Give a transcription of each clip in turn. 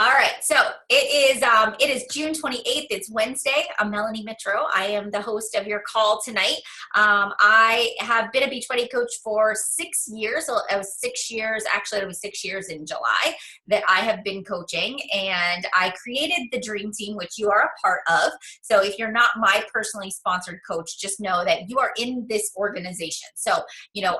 All right, so it is June 28th. It's Wednesday. I'm Melanie Mitro. I am the host of your call tonight. I have been a Beachbody coach for 6 years. So it was 6 years, actually it'll be 6 years in July that I have been coaching, and I created the Dream Team, which you are a part of. So if you're not my personally sponsored coach, just know that you are in this organization. So,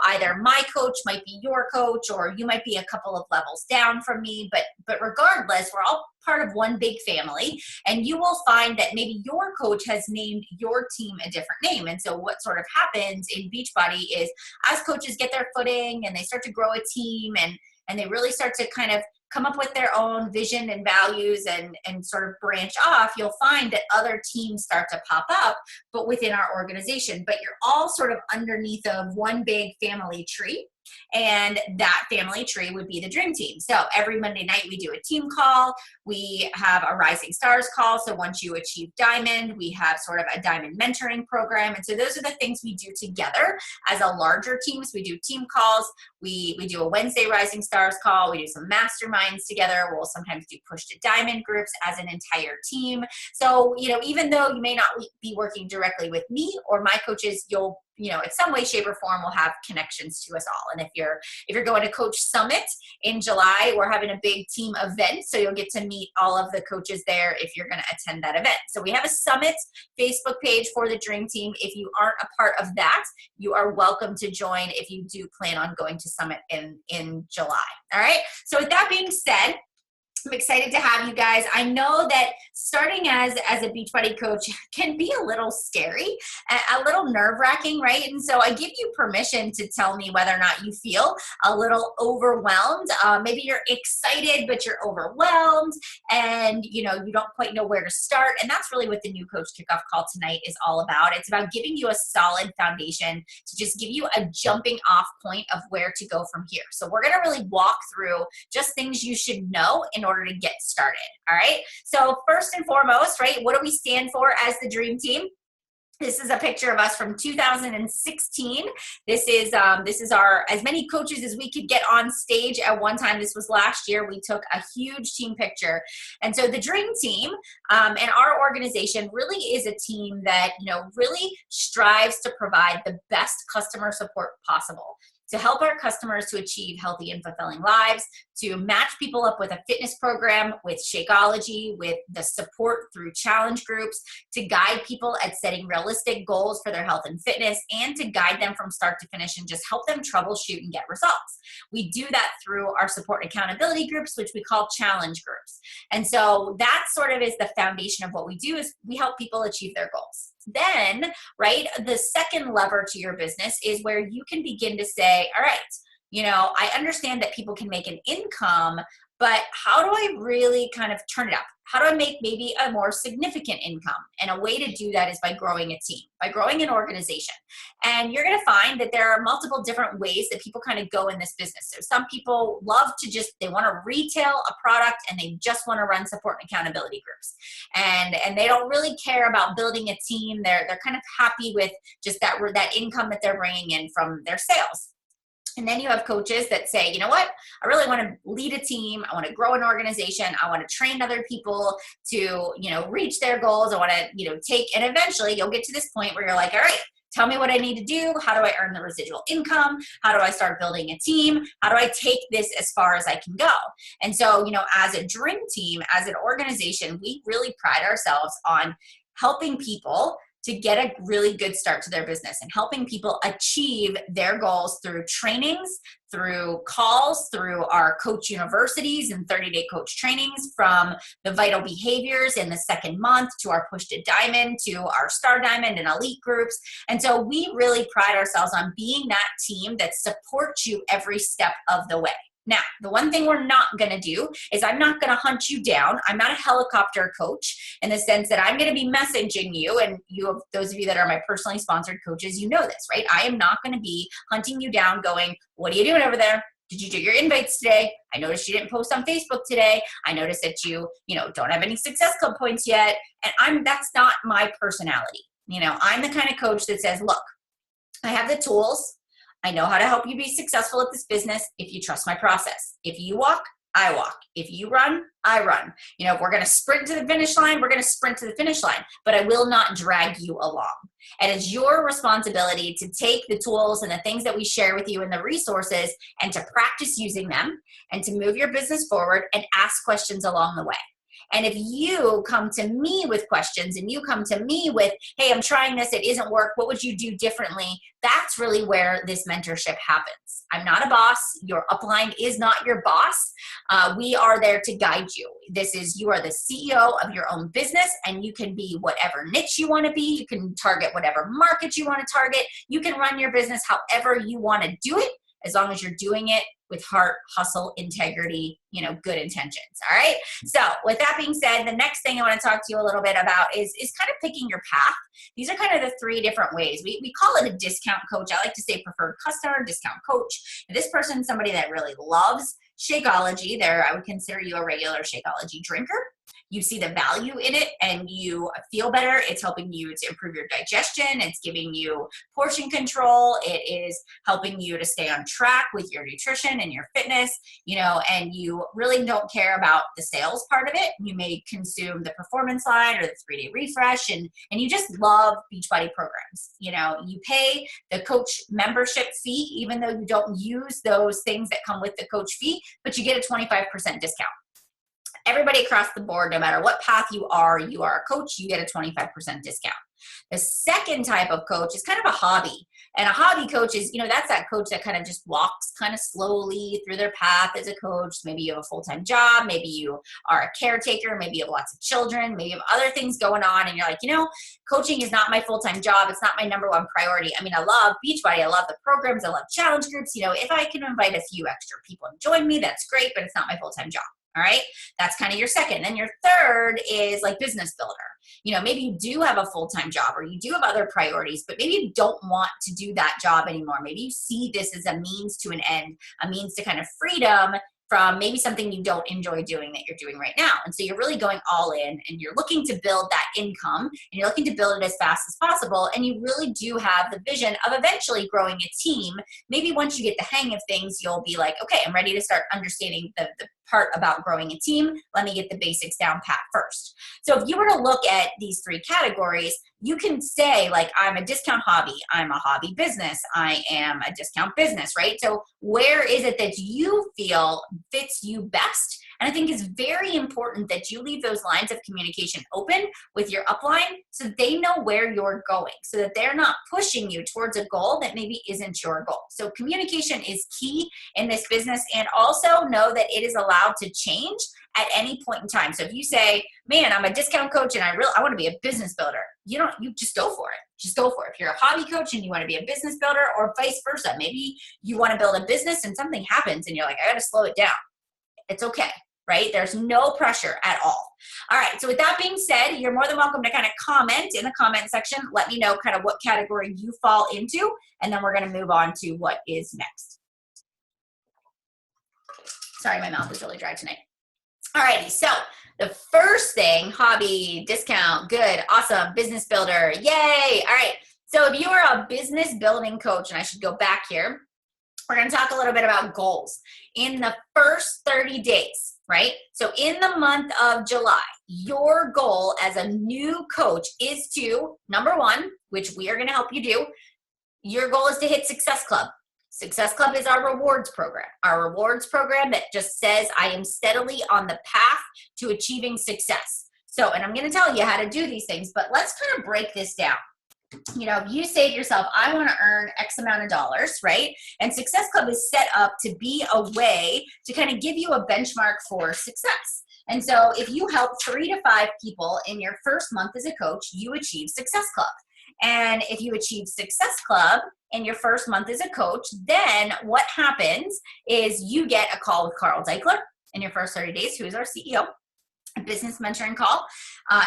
either my coach might be your coach, or you might be a couple of levels down from me, but regardless, we're all part of one big family, and you will find that maybe your coach has named your team a different name. And so what sort of happens in Beachbody is, as coaches get their footing and they start to grow a team, and they really start to kind of come up with their own vision and values and sort of branch off, you'll find that other teams start to pop up, but within our organization. But you're all sort of underneath of one big family tree. And that family tree would be the Dream Team. So every Monday night we do a team call. We have a Rising Stars call. So once you achieve Diamond, we have sort of a Diamond mentoring program. And so those are the things we do together as a larger team. So we do team calls. We do a Wednesday Rising Stars call. We do some masterminds together. We'll sometimes do push to Diamond groups as an entire team. So, even though you may not be working directly with me or my coaches, you'll in some way, shape, or form, will have connections to us all. And if you're going to Coach Summit in July, we're having a big team event, so you'll get to meet all of the coaches there if you're going to attend that event. So we have a Summit Facebook page for the Dream Team. If you aren't a part of that, you are welcome to join if you do plan on going to Summit in July. All right. So with that being said, I'm excited to have you guys. I know that starting as a Beachbody coach can be a little scary, a little nerve-wracking, right? And so I give you permission to tell me whether or not you feel a little overwhelmed. Maybe you're excited, but you're overwhelmed, and you don't quite know where to start. And that's really what the new coach kickoff call tonight is all about. It's about giving you a solid foundation to just give you a jumping off point of where to go from here. So we're going to really walk through just things you should know in order to get started. All right. So first and foremost, right, what do we stand for as the Dream Team? This is a picture of us from 2016. This is our, as many coaches as we could get on stage at one time. This was last year. We took a huge team picture. And so the Dream Team and our organization really is a team that, really strives to provide the best customer support possible, to help our customers to achieve healthy and fulfilling lives, to match people up with a fitness program, with Shakeology, with the support through challenge groups, to guide people at setting realistic goals for their health and fitness, and to guide them from start to finish and just help them troubleshoot and get results. We do that through our support and accountability groups, which we call challenge groups. And so that sort of is the foundation of what we do, is we help people achieve their goals. Then, right, the second lever to your business is where you can begin to say, all right, I understand that people can make an income, but how do I really kind of turn it up? How do I make maybe a more significant income? And a way to do that is by growing a team, by growing an organization. And you're going to find that there are multiple different ways that people kind of go in this business. So some people love to they want to retail a product, and they just want to run support and accountability groups. And they don't really care about building a team. They're kind of happy with just that income that they're bringing in from their sales. And then you have coaches that say, you know what, I really want to lead a team. I want to grow an organization. I want to train other people to, reach their goals. I want to, and eventually you'll get to this point where you're like, all right, tell me what I need to do. How do I earn the residual income? How do I start building a team? How do I take this as far as I can go? And so, as a Dream Team, as an organization, we really pride ourselves on helping people to get a really good start to their business and helping people achieve their goals through trainings, through calls, through our coach universities and 30-day coach trainings, from the vital behaviors in the second month to our push to Diamond, to our Star Diamond and elite groups. And so we really pride ourselves on being that team that supports you every step of the way. Now, the one thing we're not going to do is I'm not going to hunt you down. I'm not a helicopter coach in the sense that I'm going to be messaging you, and those of you that are my personally sponsored coaches, you know this, right? I am not going to be hunting you down going, what are you doing over there? Did you do your invites today? I noticed you didn't post on Facebook today. I noticed that you don't have any Success Club points yet. And that's not my personality. I'm the kind of coach that says, look, I have the tools. I know how to help you be successful at this business if you trust my process. If you walk, I walk. If you run, I run. You know, if we're going to sprint to the finish line, we're going to sprint to the finish line, but I will not drag you along. And it's your responsibility to take the tools and the things that we share with you and the resources and to practice using them and to move your business forward and ask questions along the way. And if you come to me with questions and you come to me with, hey, I'm trying this, it isn't work, what would you do differently? That's really where this mentorship happens. I'm not a boss. Your upline is not your boss. We are there to guide you. You are the CEO of your own business, and you can be whatever niche you want to be. You can target whatever market you want to target. You can run your business however you want to do it, as long as you're doing it with heart, hustle, integrity, good intentions. All right. So with that being said, the next thing I want to talk to you a little bit about is kind of picking your path. These are kind of the three different ways. We call it a discount coach. I like to say preferred customer, discount coach. And this person is somebody that really loves Shakeology. I would consider you a regular Shakeology drinker. You see the value in it and you feel better. It's helping you to improve your digestion. It's giving you portion control. It is helping you to stay on track with your nutrition and your fitness, and you really don't care about the sales part of it. You may consume the performance line or the 3-day refresh and you just love Beachbody programs. You pay the coach membership fee, even though you don't use those things that come with the coach fee, but you get a 25% discount. Everybody across the board, no matter what path you are a coach, you get a 25% discount. The second type of coach is kind of a hobby. And a hobby coach is, that's that coach that kind of just walks kind of slowly through their path as a coach. Maybe you have a full-time job. Maybe you are a caretaker. Maybe you have lots of children. Maybe you have other things going on. And you're like, coaching is not my full-time job. It's not my number one priority. I mean, I love Beachbody. I love the programs. I love challenge groups. If I can invite a few extra people and join me, that's great, but it's not my full-time job. All right. That's kind of your second. Then your third is like business builder. Maybe you do have a full-time job or you do have other priorities, but maybe you don't want to do that job anymore. Maybe you see this as a means to an end, a means to kind of freedom from maybe something you don't enjoy doing that you're doing right now. And so you're really going all in and you're looking to build that income and you're looking to build it as fast as possible. And you really do have the vision of eventually growing a team. Maybe once you get the hang of things, you'll be like, okay, I'm ready to start understanding the part about growing a team. Let me get the basics down pat first. So if you were to look at these three categories, you can say like, I'm a discount hobby, I'm a hobby business, I am a discount business, right? So where is it that you feel fits you best? And I think it's very important that you leave those lines of communication open with your upline so that they know where you're going, so that they're not pushing you towards a goal that maybe isn't your goal. So communication is key in this business, and also know that it is allowed to change at any point in time. So if you say, man, I'm a discount coach and I want to be a business builder, you just go for it. Just go for it. If you're a hobby coach and you want to be a business builder, or vice versa, maybe you want to build a business and something happens and you're like, I got to slow it down. It's okay. Right? There's no pressure at all. All right. So with that being said, you're more than welcome to kind of comment in the comment section. Let me know kind of what category you fall into, and then we're going to move on to what is next. Sorry, my mouth is really dry tonight. All righty. So the first thing, hobby, discount, good, awesome, business builder, yay. All right. So if you are a business building coach, and I should go back here, we're going to talk a little bit about goals. In the first 30 days, right? So in the month of July, your goal as a new coach is to, number one, which we are going to help you do, your goal is to hit Success Club. Success Club is our rewards program. Our rewards program that just says, I am steadily on the path to achieving success. So, and I'm going to tell you how to do these things, but let's kind of break this down. If you say to yourself, I want to earn X amount of dollars, right? And Success Club is set up to be a way to kind of give you a benchmark for success. And so if you help 3 to 5 people in your first month as a coach, you achieve Success Club. And if you achieve Success Club in your first month as a coach, then what happens is you get a call with Carl Deichler in your first 30 days, who is our CEO. A business mentoring call.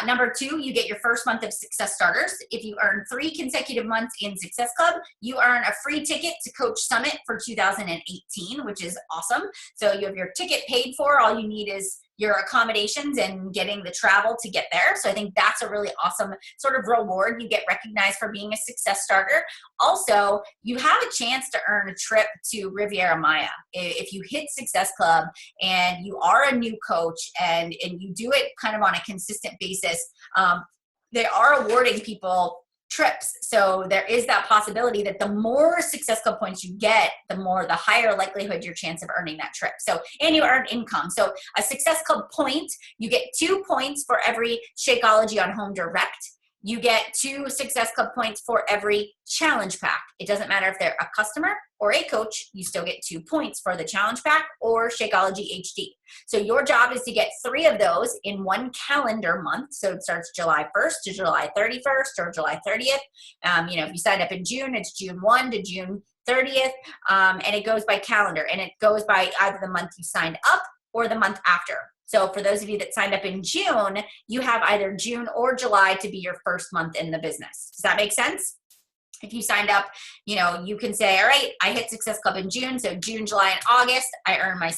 Number 2, you get your first month of Success Starters. If you earn 3 consecutive months in Success Club, you earn a free ticket to Coach Summit for 2018, which is awesome. So you have your ticket paid for. All you need is your accommodations and getting the travel to get there. So I think that's a really awesome sort of reward. You get recognized for being a success starter. Also, you have a chance to earn a trip to Riviera Maya. If you hit Success Club and you are a new coach and you do it kind of on a consistent basis, they are awarding people trips. So there is that possibility that the more Success Club points you get, the higher likelihood your chance of earning that trip. So, and you earn income. So a Success Club point, you get 2 points for every Shakeology on Home Direct. You get 2 Success Club points for every challenge pack. It doesn't matter if they're a customer or a coach, you still get 2 points for the challenge pack or Shakeology HD. So your job is to get 3 of those in 1 calendar month. So it starts July 1st to July 31st or July 30th. If you signed up in June, it's June 1 to June 30th. And it goes by calendar, and it goes by either the month you signed up or the month after. So for those of you that signed up in June, you have either June or July to be your first month in the business. Does that make sense? If you signed up, you can say, all right, I hit Success Club in June. So June, July, and August, I earn my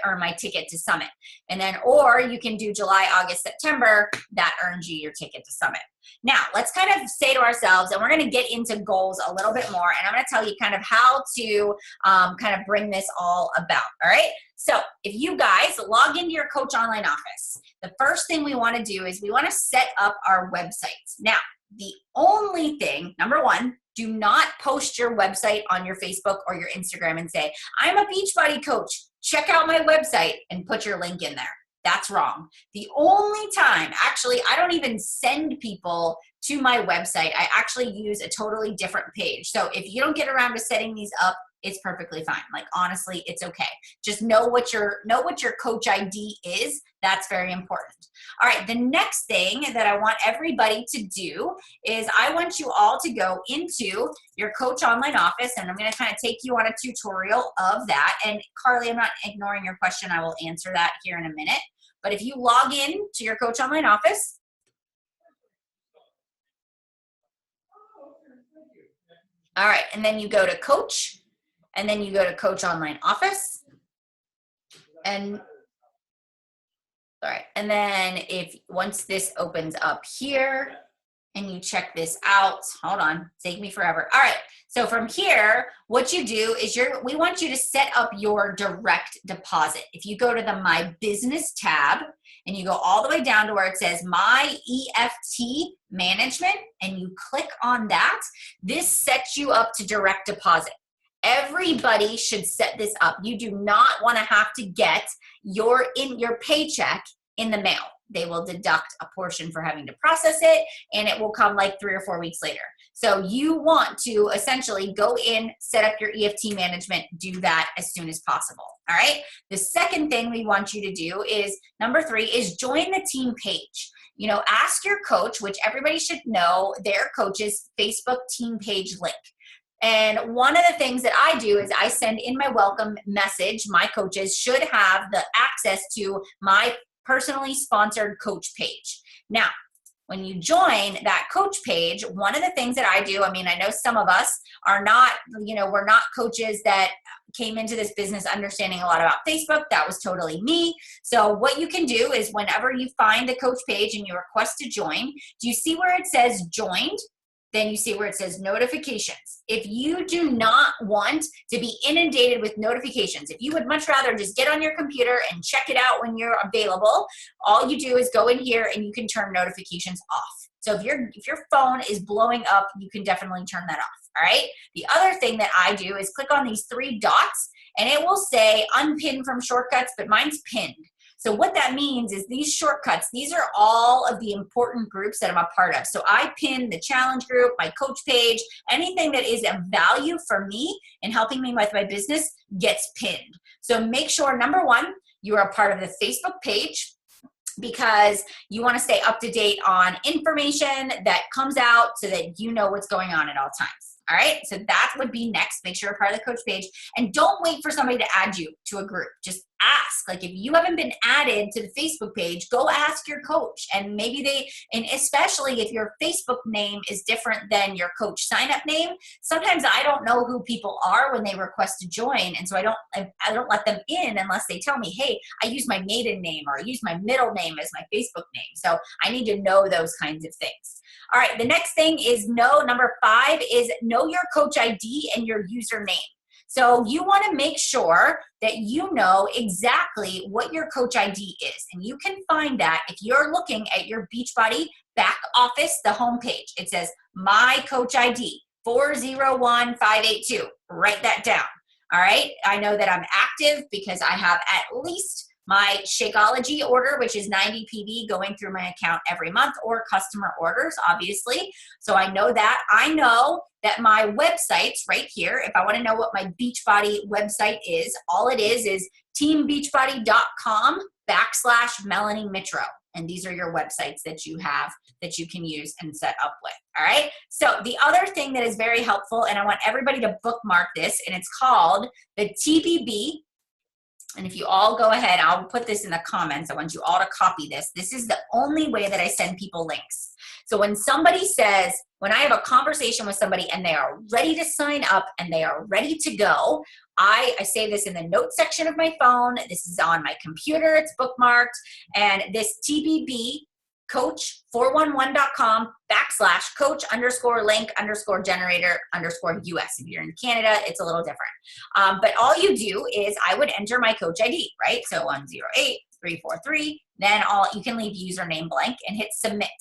earn my ticket to Summit. And then, or you can do July, August, September, that earns you your ticket to Summit. Now, let's kind of say to ourselves, and we're going to get into goals a little bit more, and I'm going to tell you kind of how to kind of bring this all about, all right? So if you guys log into your Coach Online office, the first thing we want to do is we want to set up our websites. Now, the only thing, number one, do not post your website on your Facebook or your Instagram and say, I'm a Beachbody coach, check out my website, and put your link in there. That's wrong. The only time, actually, I don't even send people to my website. I actually use a totally different page. So if you don't get around to setting these up, it's perfectly fine. Like, honestly, it's okay. Just know what your coach ID is. That's very important. All right, the next thing that I want everybody to do is I want you all to go into your Coach Online office, and I'm going to kind of take you on a tutorial of that. And Carly, I'm not ignoring your question. I will answer that here in a minute. But if you log in to your Coach Online office, all right, and then you go to Coach, and then you go to Coach Online Office, and all right, and then once this opens up here, and you check this out, hold on, take me forever. All right, so from here, what you do is we want you to set up your direct deposit. If you go to the My Business tab, and you go all the way down to where it says My EFT Management, and you click on that, this sets you up to direct deposit. Everybody should set this up. You do not want to have to get your paycheck in the mail. They will deduct a portion for having to process it, and it will come like 3 or 4 weeks later. So you want to essentially go in, set up your EFT management, do that as soon as possible. All right. The second thing we want you to do is number 3 is join the team page. Ask your coach, which everybody should know, their coach's Facebook team page link. And one of the things that I do is I send in my welcome message. My coaches should have the access to my personally sponsored coach page. Now, when you join that coach page, one of the things that I do, I know some of us are not, we're not coaches that came into this business understanding a lot about Facebook. That was totally me. So what you can do is whenever you find the coach page and you request to join, do you see where it says joined? Then you see where it says notifications. If you do not want to be inundated with notifications, if you would much rather just get on your computer and check it out when you're available, all you do is go in here and you can turn notifications off. So if your phone is blowing up, you can definitely turn that off, all right? The other thing that I do is click on these 3 dots, and it will say unpin from shortcuts, but mine's pinned. So what that means is these shortcuts, these are all of the important groups that I'm a part of. So I pin the challenge group, my coach page, anything that is of value for me and helping me with my business gets pinned. So make sure, number 1, you are a part of the Facebook page, because you want to stay up to date on information that comes out so that you know what's going on at all times. All right, so that would be next. Make sure you're part of the coach page, and don't wait for somebody to add you to a group. Just ask. Like if you haven't been added to the Facebook page, go ask your coach. And maybe and especially if your Facebook name is different than your coach sign up name, sometimes I don't know who people are when they request to join. And so I don't let them in unless they tell me, hey, I use my maiden name or I use my middle name as my Facebook name. So I need to know those kinds of things. All right, the next thing is number 5 is know your coach ID and your username. So you want to make sure that you know exactly what your coach ID is. And you can find that if you're looking at your Beachbody back office, the homepage. It says my coach ID 401582. Write that down. All right. I know that I'm active because I have at least my Shakeology order, which is 90 PV going through my account every month, or customer orders, obviously. So I know that. I know that my website's right here. If I want to know what my Beachbody website is, all it is teambeachbody.com/Melanie Mitro. And these are your websites that you have that you can use and set up with. All right. So the other thing that is very helpful, and I want everybody to bookmark this, and it's called the TBB. And if you all go ahead, I'll put this in the comments. I want you all to copy this. This is the only way that I send people links. So when somebody says, when I have a conversation with somebody and they are ready to sign up and they are ready to go, I save this in the notes section of my phone. This is on my computer. It's bookmarked. And this TBB, coach411.com/coach_link_generator_US. If you're in Canada, it's a little different. But all you do is I would enter my coach ID, right? So 108343, then you can leave username blank and hit submit.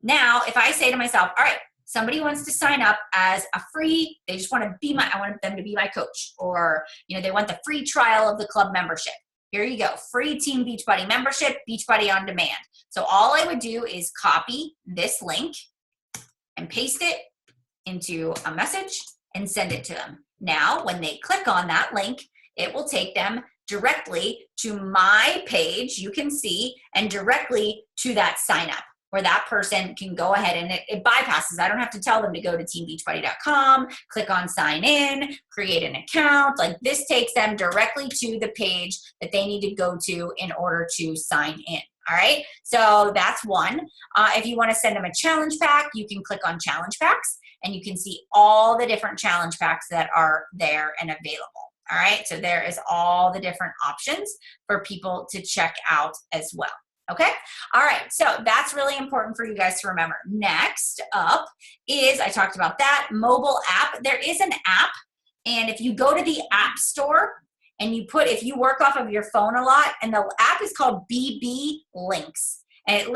Now, if I say to myself, all right, somebody wants to sign up as a free, they just want to I want them to be my coach, or, they want the free trial of the club membership. Here you go, free Team Beachbody membership, Beachbody on demand. So all I would do is copy this link and paste it into a message and send it to them. Now, when they click on that link, it will take them directly to my page, you can see, and directly to that sign up, where that person can go ahead and it bypasses. I don't have to tell them to go to teambeachbody.com, click on sign in, create an account. Like this takes them directly to the page that they need to go to in order to sign in. All right, so that's one. If you want to send them a challenge pack, you can click on challenge packs and you can see all the different challenge packs that are there and available. All right, so there is all the different options for people to check out as well. Okay. All right. So that's really important for you guys to remember. Next up is, I talked about that mobile app. There is an app. And if you go to the app store and if you work off of your phone a lot, and the app is called BB Links. And it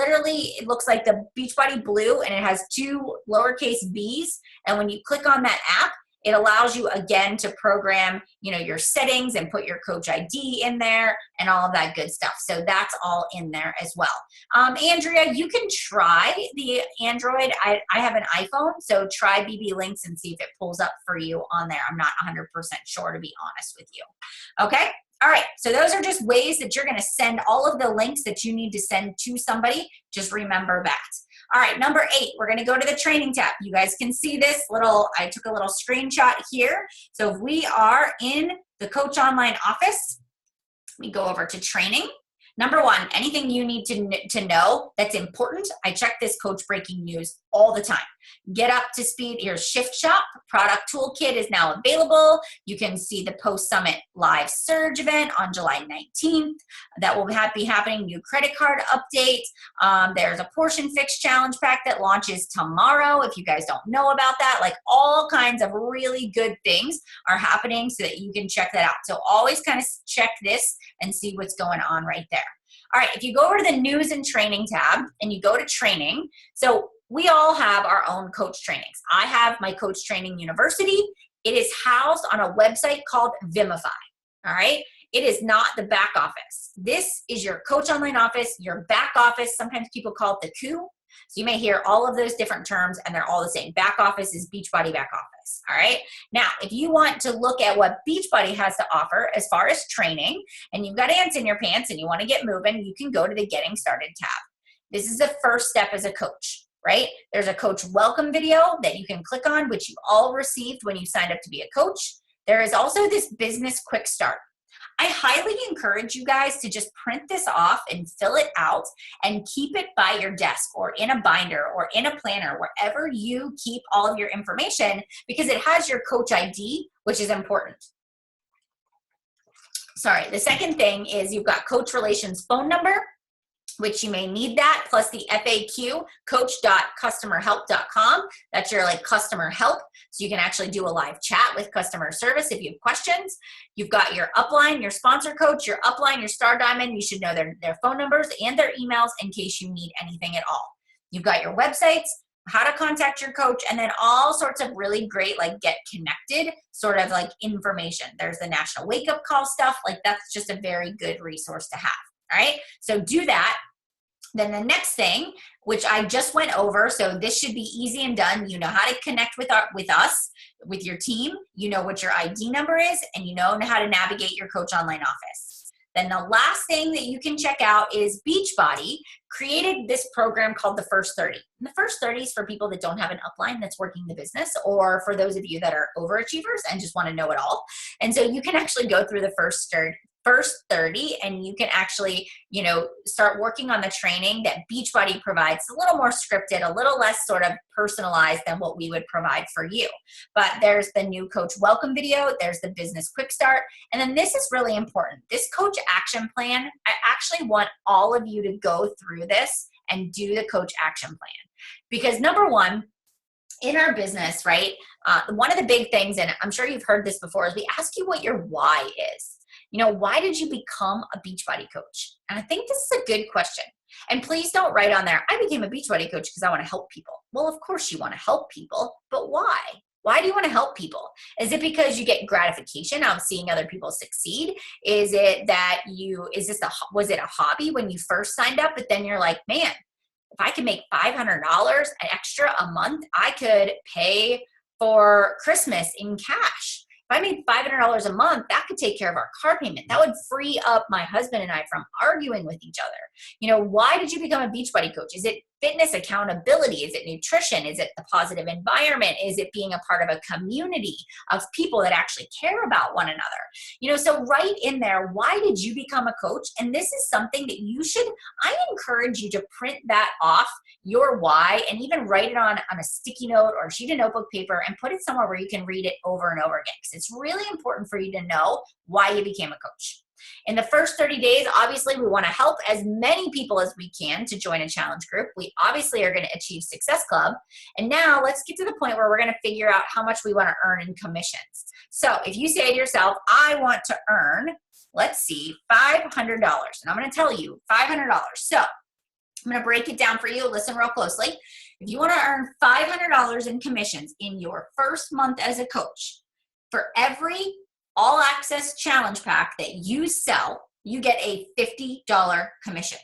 looks like the Beachbody blue, and it has 2 lowercase b's. And when you click on that app, it allows you again to program, your settings and put your coach ID in there and all of that good stuff. So that's all in there as well. Andrea, you can try the Android. I have an iPhone, so try BB Links and see if it pulls up for you on there. I'm not 100% sure, to be honest with you. Okay. All right. So those are just ways that you're going to send all of the links that you need to send to somebody. Just remember that. All right, number 8, we're going to go to the training tab. You guys can see this I took a little screenshot here. So if we are in the Coach Online office, we go over to training. Number 1, anything you need to know that's important. I check this Coach Breaking News all the time. Get up to speed. Here's Shift Shop. Product Toolkit is now available. You can see the Post-Summit Live Surge event on July 19th. That will be happening. New credit card update. There's a Portion Fix Challenge Pack that launches tomorrow. If you guys don't know about that, like all kinds of really good things are happening so that you can check that out. So always kind of check this and see what's going on right there. All right, if you go over to the News and Training tab and you go to Training, so we all have our own coach trainings. I have my Coach Training University. It is housed on a website called Vimify, all right? It is not the back office. This is your Coach Online office, your back office. Sometimes people call it the coup. So you may hear all of those different terms and they're all the same. Back office is Beachbody back office, all right? Now, if you want to look at what Beachbody has to offer as far as training, and you've got ants in your pants and you want to get moving, you can go to the Getting Started tab. This is the first step as a coach, right? There's a coach welcome video that you can click on, which you all received when you signed up to be a coach. There is also this business quick start. I highly encourage you guys to just print this off and fill it out and keep it by your desk or in a binder or in a planner, wherever you keep all of your information, because it has your coach ID, which is important. Sorry, the second thing is you've got Coach Relations phone number, which you may need that, plus the FAQ, coach.customerhelp.com. That's your customer help. So you can actually do a live chat with customer service if you have questions. You've got your upline, your sponsor coach, your upline, your star diamond. You should know their phone numbers and their emails in case you need anything at all. You've got your websites, how to contact your coach, and then all sorts of really great get connected sort of information. There's the national wake up call stuff. That's just a very good resource to have. All right, so do that. Then the next thing, which I just went over, so this should be easy and done. You know how to connect with us, with your team. You know what your ID number is, and you know how to navigate your Coach Online office. Then the last thing that you can check out is Beachbody created this program called the First 30. And the First 30 is for people that don't have an upline that's working the business, or for those of you that are overachievers and just want to know it all. And so you can actually go through the First 30 and you can actually, start working on the training that Beachbody provides, a little more scripted, a little less sort of personalized than what we would provide for you. But there's the new coach welcome video, there's the business quick start, and then this is really important. This coach action plan, I actually want all of you to go through this and do the coach action plan. Because number one, in our business, right, one of the big things, and I'm sure you've heard this before, is we ask you what your why is. Why did you become a Beachbody coach? And I think this is a good question. And please don't write on there, I became a Beachbody coach because I want to help people. Well, of course you want to help people, but why? Why do you want to help people? Is it because you get gratification out of seeing other people succeed? Is it that was it a hobby when you first signed up, but then you're like, man, if I could make $500 extra a month, I could pay for Christmas in cash. If I made $500 a month, that could take care of our car payment. That would free up my husband and I from arguing with each other. Why did you become a Beachbody coach? Is it fitness accountability? Is it nutrition? Is it the positive environment? Is it being a part of a community of people that actually care about one another? So write in there, why did you become a coach? And this is something that I encourage you to print that off, your why, and even write it on a sticky note or a sheet of notebook paper and put it somewhere where you can read it over and over again. Because it's really important for you to know why you became a coach. In the first 30 days, obviously, we want to help as many people as we can to join a challenge group. We obviously are going to achieve Success Club. And now let's get to the point where we're going to figure out how much we want to earn in commissions. So if you say to yourself, I want to earn, let's see, $500. And I'm going to tell you $500. So I'm going to break it down for you. Listen real closely. If you want to earn $500 in commissions in your first month as a coach, for every all access challenge pack that you sell, you get a $50 commission.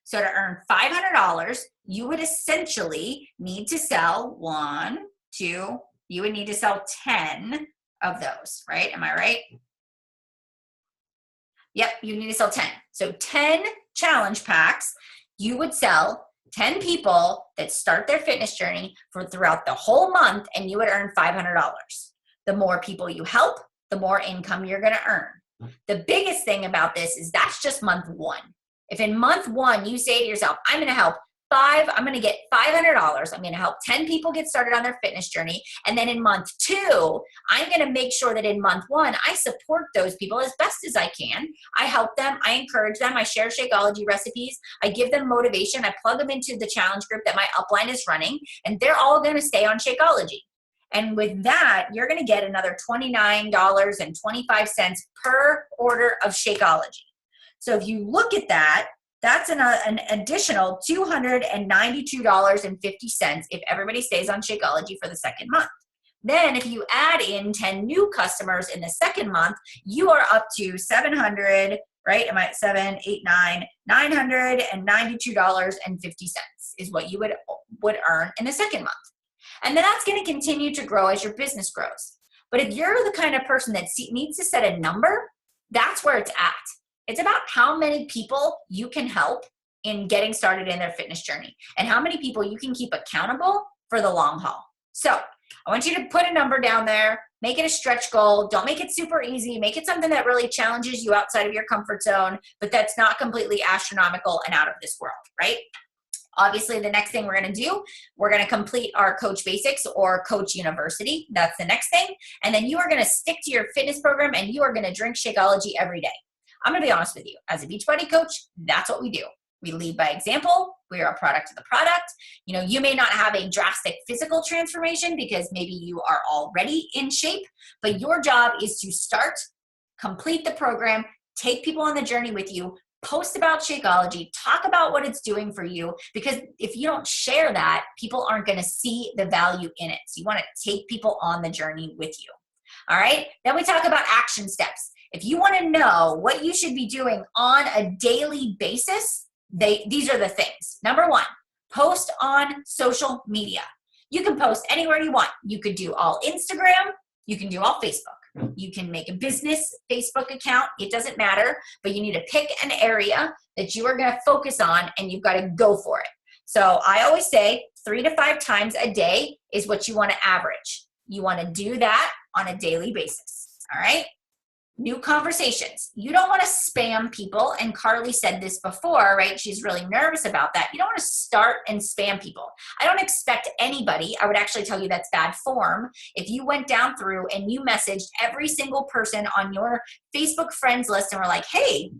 So to earn $500, you would essentially need to sell you would need to sell 10 of those, right? Am I right? Yep, you need to sell 10. So 10 challenge packs, you would sell 10 people that start their fitness journey throughout the whole month, and you would earn $500. The more people you help, the more income you're going to earn. The biggest thing about this is that's just month one. If in month one you say to yourself, I'm going to get $500. I'm going to help 10 people get started on their fitness journey. And then in month two, I'm going to make sure that in month one, I support those people as best as I can. I help them. I encourage them. I share Shakeology recipes. I give them motivation. I plug them into the challenge group that my upline is running, and they're all going to stay on Shakeology. And with that, you're going to get another $29.25 per order of Shakeology. So if you look at that, that's an additional $292.50 if everybody stays on Shakeology for the second month. Then if you add in 10 new customers in the second month, you are up to $700, right? Am I at 7, 8, 9, $992.50 is what you would earn in the second month. And then that's going to continue to grow as your business grows. But if you're the kind of person that needs to set a number, that's where it's at. It's about how many people you can help in getting started in their fitness journey and how many people you can keep accountable for the long haul. So I want you to put a number down there. Make it a stretch goal. Don't make it super easy. Make it something that really challenges you outside of your comfort zone, but that's not completely astronomical and out of this world, right? Obviously, the next thing we're going to do, we're going to complete our Coach Basics or Coach University. That's the next thing. And then you are going to stick to your fitness program and you are going to drink Shakeology every day. I'm going to be honest with you. As a Beachbody coach, that's what we do. We lead by example. We are a product of the product. You know, you may not have a drastic physical transformation because maybe you are already in shape, but your job is to start, complete the program, take people on the journey with you, post about Shakeology, talk about what it's doing for you, because if you don't share that, people aren't going to see the value in it. So you want to take people on the journey with you. All right. Then we talk about action steps. If you want to know what you should be doing on a daily basis, these are the things. Number one, post on social media. You can post anywhere you want. You could do all Instagram. You can do all Facebook. You can make a business Facebook account. It doesn't matter, but you need to pick an area that you are going to focus on and you've got to go for it. So I always say 3 to 5 times a day is what you want to average. You want to do that on a daily basis. All right. New conversations. You don't want to spam people. And Carly said this before, right? She's really nervous about that. You don't want to start and spam people. I don't expect anybody. I would actually tell you that's bad form. If you went down through and you messaged every single person on your Facebook friends list and were like, hey,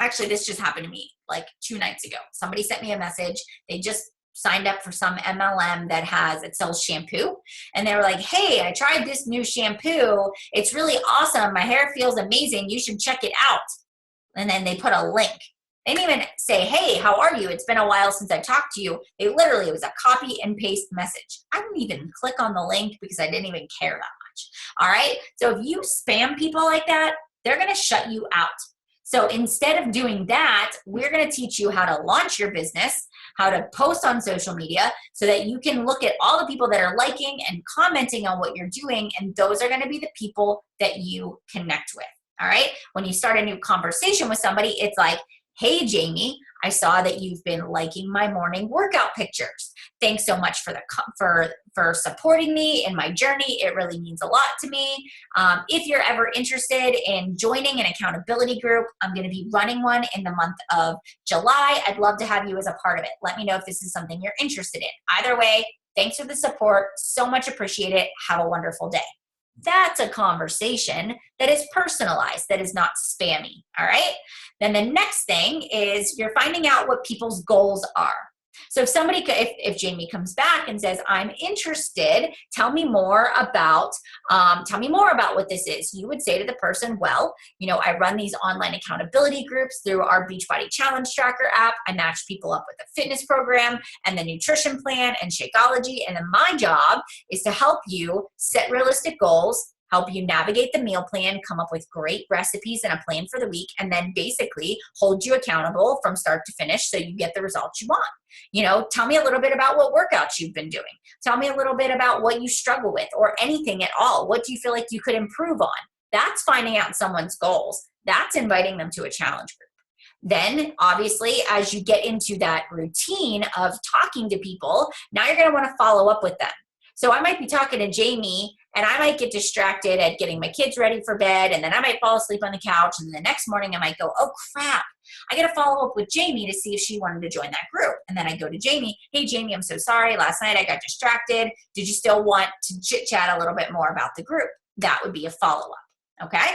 actually, this just happened to me like 2 nights ago. Somebody sent me a message. They just signed up for some MLM that sells shampoo. And they were like, hey, I tried this new shampoo. It's really awesome. My hair feels amazing. You should check it out. And then they put a link. They didn't even say, hey, how are you? It's been a while since I talked to you. It was a copy and paste message. I didn't even click on the link because I didn't even care that much. All right. So if you spam people like that, they're going to shut you out. So instead of doing that, we're going to teach you how to launch your business, how to post on social media so that you can look at all the people that are liking and commenting on what you're doing. And those are going to be the people that you connect with. All right. When you start a new conversation with somebody, it's like, hey, Jamie, I saw that you've been liking my morning workout pictures. Thanks so much for supporting me in my journey. It really means a lot to me. If you're ever interested in joining an accountability group, I'm going to be running one in the month of July. I'd love to have you as a part of it. Let me know if this is something you're interested in. Either way, thanks for the support. So much appreciate it. Have a wonderful day. That's a conversation that is personalized, that is not spammy, all right? Then the next thing is you're finding out what people's goals are. So if Jamie comes back and says, I'm interested, tell me more about what this is. You would say to the person, well, I run these online accountability groups through our Beachbody Challenge Tracker app. I match people up with the fitness program and the nutrition plan and Shakeology. And then my job is to help you set realistic goals, help you navigate the meal plan, come up with great recipes and a plan for the week, and then basically hold you accountable from start to finish so you get the results you want. Tell me a little bit about what workouts you've been doing. Tell me a little bit about what you struggle with or anything at all. What do you feel like you could improve on? That's finding out someone's goals. That's inviting them to a challenge group. Then, obviously, as you get into that routine of talking to people, now you're going to want to follow up with them. So I might be talking to Jamie and I might get distracted at getting my kids ready for bed, and then I might fall asleep on the couch, and the next morning I might go, oh crap, I got to follow up with Jamie to see if she wanted to join that group. And then I go to Jamie, hey Jamie, I'm so sorry. Last night I got distracted. Did you still want to chit chat a little bit more about the group? That would be a follow-up. Okay.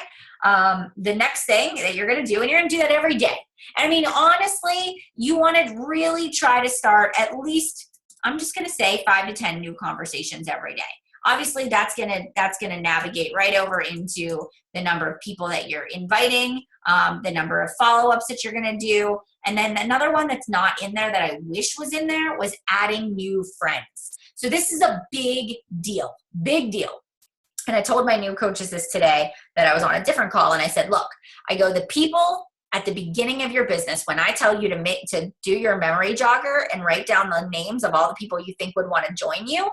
The next thing that you're going to do, and you're going to do that every day. And I mean, honestly, you want to really try to start at least, I'm just going to say 5 to 10 new conversations every day. Obviously, that's gonna navigate right over into the number of people that you're inviting, the number of follow-ups that you're gonna do. And then another one that's not in there that I wish was in there was adding new friends. So this is a big deal. And I told my new coaches this today that I was on a different call, and I said, look, the people at the beginning of your business, when I tell you to do your memory jogger and write down the names of all the people you think would want to join you,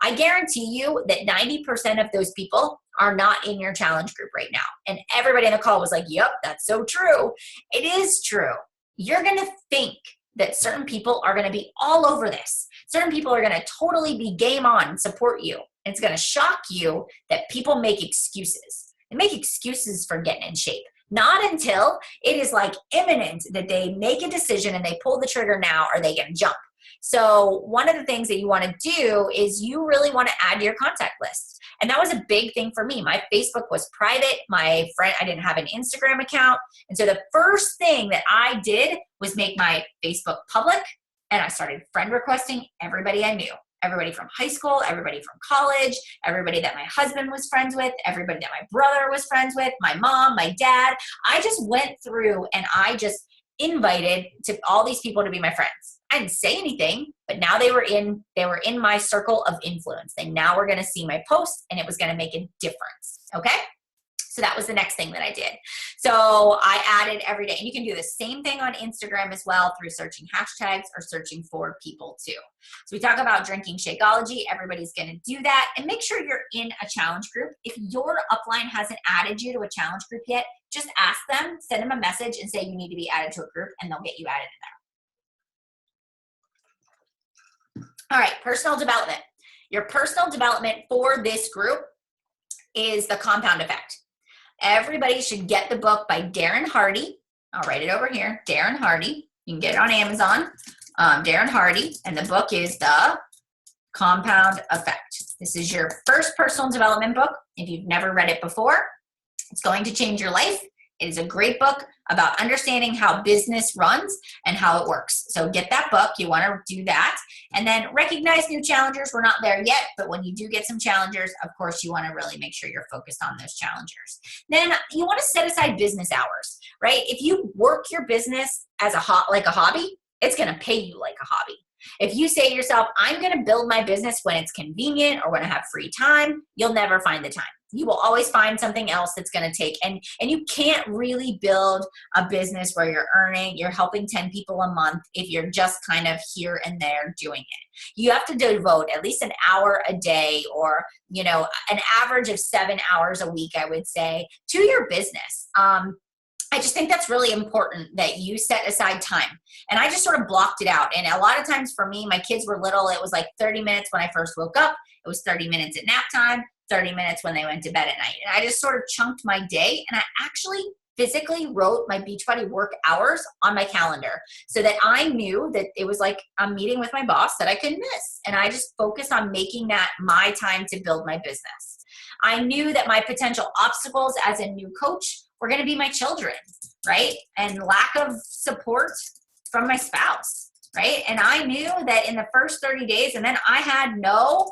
I guarantee you that 90% of those people are not in your challenge group right now. And everybody in the call was like, yep, that's so true. It is true. You're going to think that certain people are going to be all over this. Certain people are going to totally be game on and support you. And it's going to shock you that people make excuses. They make excuses for getting in shape. Not until it is like imminent that they make a decision and they pull the trigger now, or they can jump. So one of the things that you want to do is you really want to add to your contact list. And that was a big thing for me. My Facebook was private. I didn't have an Instagram account. And so the first thing that I did was make my Facebook public, and I started friend requesting everybody I knew. Everybody from high school, everybody from college, everybody that my husband was friends with, everybody that my brother was friends with, my mom, my dad. I just went through and I just invited to all these people to be my friends. I didn't say anything, but now they were in my circle of influence. They now were going to see my posts, and it was going to make a difference. Okay? So that was the next thing that I did. So I added every day, and you can do the same thing on Instagram as well through searching hashtags or searching for people too. So we talk about drinking Shakeology. Everybody's going to do that, and make sure you're in a challenge group. If your upline hasn't added you to a challenge group yet, just ask them, send them a message and say you need to be added to a group, and they'll get you added in there. All right, personal development. Your personal development for this group is the compound effect. Everybody should get the book by Darren Hardy. I'll write it over here. Darren Hardy. You can get it on Amazon. Darren Hardy. And the book is The Compound Effect. This is your first personal development book. If you've never read it before, it's going to change your life. It is a great book about understanding how business runs and how it works. So get that book. You want to do that. And then recognize new challengers. We're not there yet, but when you do get some challengers, of course, you want to really make sure you're focused on those challengers. Then you want to set aside business hours, right? If you work your business as like a hobby, it's going to pay you like a hobby. If you say to yourself, I'm going to build my business when it's convenient or when I have free time, you'll never find the time. You will always find something else that's going to take, and you can't really build a business where you're helping 10 people a month if you're just kind of here and there doing it. You have to devote at least an hour a day, or, an average of 7 hours a week, I would say, to your business. I just think that's really important that you set aside time. And I just sort of blocked it out. And a lot of times for me, my kids were little. It was like 30 minutes when I first woke up. It was 30 minutes at nap time, 30 minutes when they went to bed at night. And I just sort of chunked my day. And I actually physically wrote my Beachbody work hours on my calendar so that I knew that it was like a meeting with my boss that I couldn't miss. And I just focused on making that my time to build my business. I knew that my potential obstacles as a new coach were going to be my children, right? And lack of support from my spouse, right? And I knew that in the first 30 days, and then I had no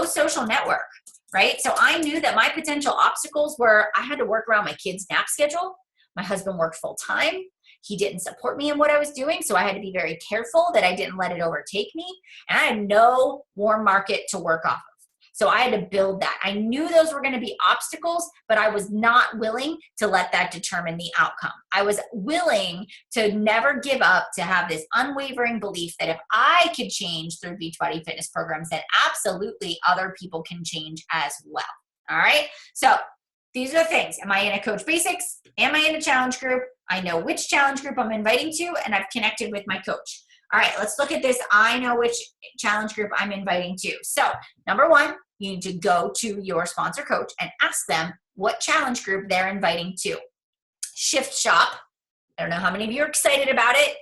social network, right? So I knew that my potential obstacles were I had to work around my kids' nap schedule. My husband worked full time. He didn't support me in what I was doing, so I had to be very careful that I didn't let it overtake me. And I had no warm market to work off of. So I had to build that. I knew those were going to be obstacles, but I was not willing to let that determine the outcome. I was willing to never give up, to have this unwavering belief that if I could change through Beachbody fitness programs, then absolutely other people can change as well. All right. So these are the things. Am I in a Coach Basics? Am I in a challenge group? I know which challenge group I'm inviting to, and I've connected with my coach. All right, let's look at this. I know which challenge group I'm inviting to. So number one, you need to go to your sponsor coach and ask them what challenge group they're inviting to. Shift Shop. I don't know how many of you are excited about it.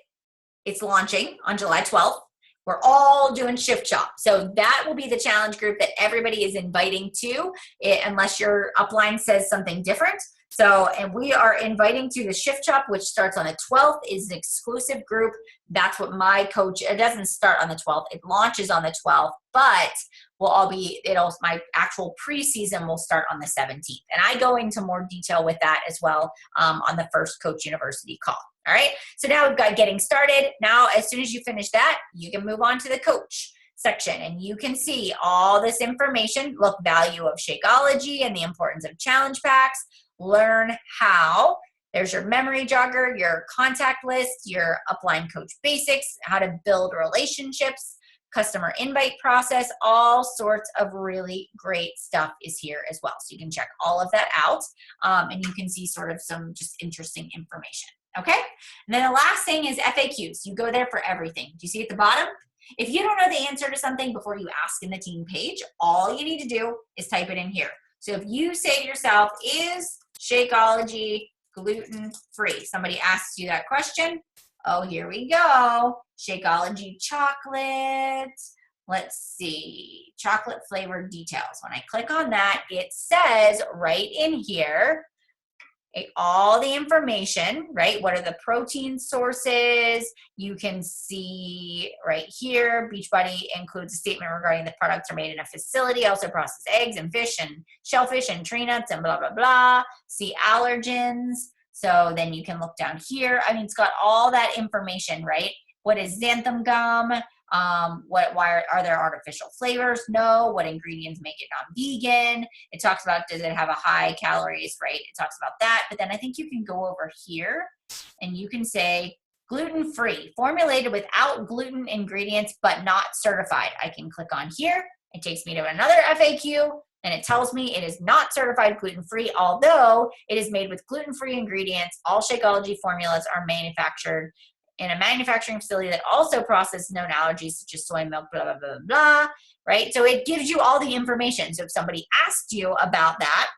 It's launching on July 12th. We're all doing Shift Shop. So that will be the challenge group that everybody is inviting to, unless your upline says something different. So, and we are inviting to the Shift Shop, which starts on the 12th, is an exclusive group. That's what my coach, it doesn't start on the 12th. It launches on the 12th, but my actual preseason will start on the 17th. And I go into more detail with that as well on the first Coach University call. All right. So now we've got getting started. Now, as soon as you finish that, you can move on to the coach section and you can see all this information. Look, value of Shakeology and the importance of challenge packs. Learn how. There's your memory jogger, your contact list, your upline coach basics, how to build relationships, customer invite process, all sorts of really great stuff is here as well. So you can check all of that out and you can see sort of some just interesting information. Okay. And then the last thing is FAQs. You go there for everything. Do you see at the bottom? If you don't know the answer to something before you ask in the team page, all you need to do is type it in here. So if you say to yourself, is Shakeology gluten-free? Somebody asks you that question. Oh, here we go. Shakeology chocolate. Let's see. Chocolate flavored details. When I click on that, it says right in here, all the information, right? What are the protein sources? You can see right here, Beachbody includes a statement regarding the products are made in a facility, also process eggs and fish and shellfish and tree nuts and blah, blah, blah. See allergens. So then you can look down here. I mean, it's got all that information, right? What is xanthan gum? Why are there artificial flavors? No. What ingredients make it non-vegan? It talks about, does it have a high calories, right? It talks about that. But then I think you can go over here and you can say gluten-free, formulated without gluten ingredients, but not certified. I can click on here. It takes me to another FAQ and it tells me it is not certified gluten-free, although it is made with gluten-free ingredients. All Shakeology formulas are manufactured in a manufacturing facility that also processes known allergies such as soy milk, blah, blah, blah, blah, right? So it gives you all the information. So if somebody asked you about that,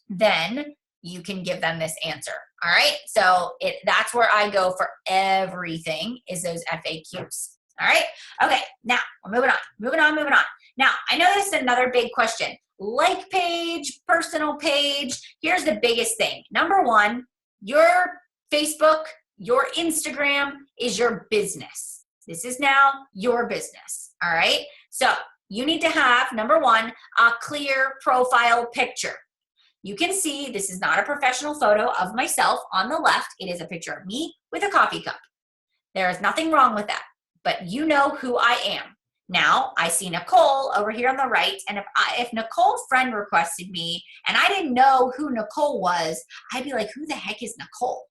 then you can give them this answer, all right? So that's where I go for everything, is those FAQs, all right? Okay, now we're moving on. Now, I know this is another big question. Like page, personal page, here's the biggest thing. Number one, your Facebook, your Instagram is your business. This is now your business, all right? So you need to have, number one, a clear profile picture. You can see this is not a professional photo of myself on the left. It is a picture of me with a coffee cup. There is nothing wrong with that, but you know who I am. Now, I see Nicole over here on the right, and if Nicole friend requested me and I didn't know who Nicole was, I'd be like, who the heck is Nicole?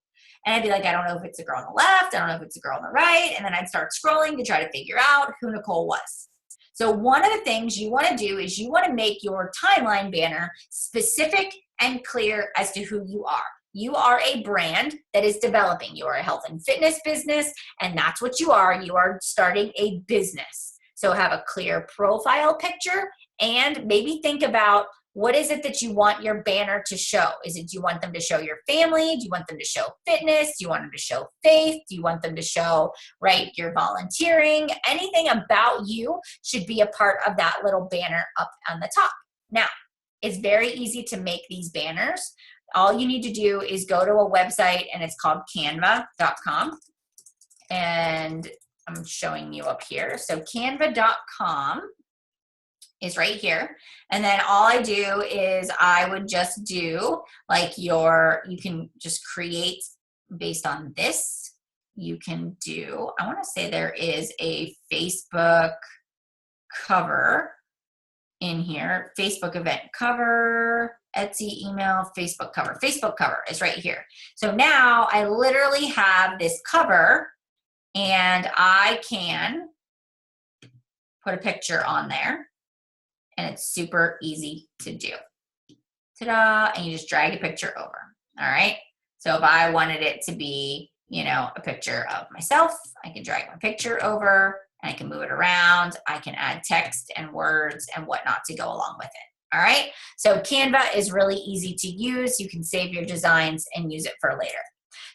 And I'd be like, I don't know if it's a girl on the left, I don't know if it's a girl on the right, and then I'd start scrolling to try to figure out who Nicole was. So one of the things you want to do is you want to make your timeline banner specific and clear as to who you are. You are a brand that is developing. You are a health and fitness business, and that's what you are. You are starting a business. So have a clear profile picture and maybe think about, what is it that you want your banner to show? Is it, do you want them to show your family? Do you want them to show fitness? Do you want them to show faith? Do you want them to show, right, your volunteering? Anything about you should be a part of that little banner up on the top. Now, it's very easy to make these banners. All you need to do is go to a website, and it's called canva.com. And I'm showing you up here. So canva.com is right here. And then all I do is I would just do like you can just create based on this. You can do, I want to say there is a Facebook cover in here, Facebook event cover, Etsy email, Facebook cover. Facebook cover is right here. So now I literally have this cover and I can put a picture on there. And it's super easy to do. Ta-da, and you just drag a picture over, all right? So if I wanted it to be, you know, a picture of myself, I can drag my picture over, and I can move it around. I can add text and words and whatnot to go along with it, all right? So Canva is really easy to use. You can save your designs and use it for later.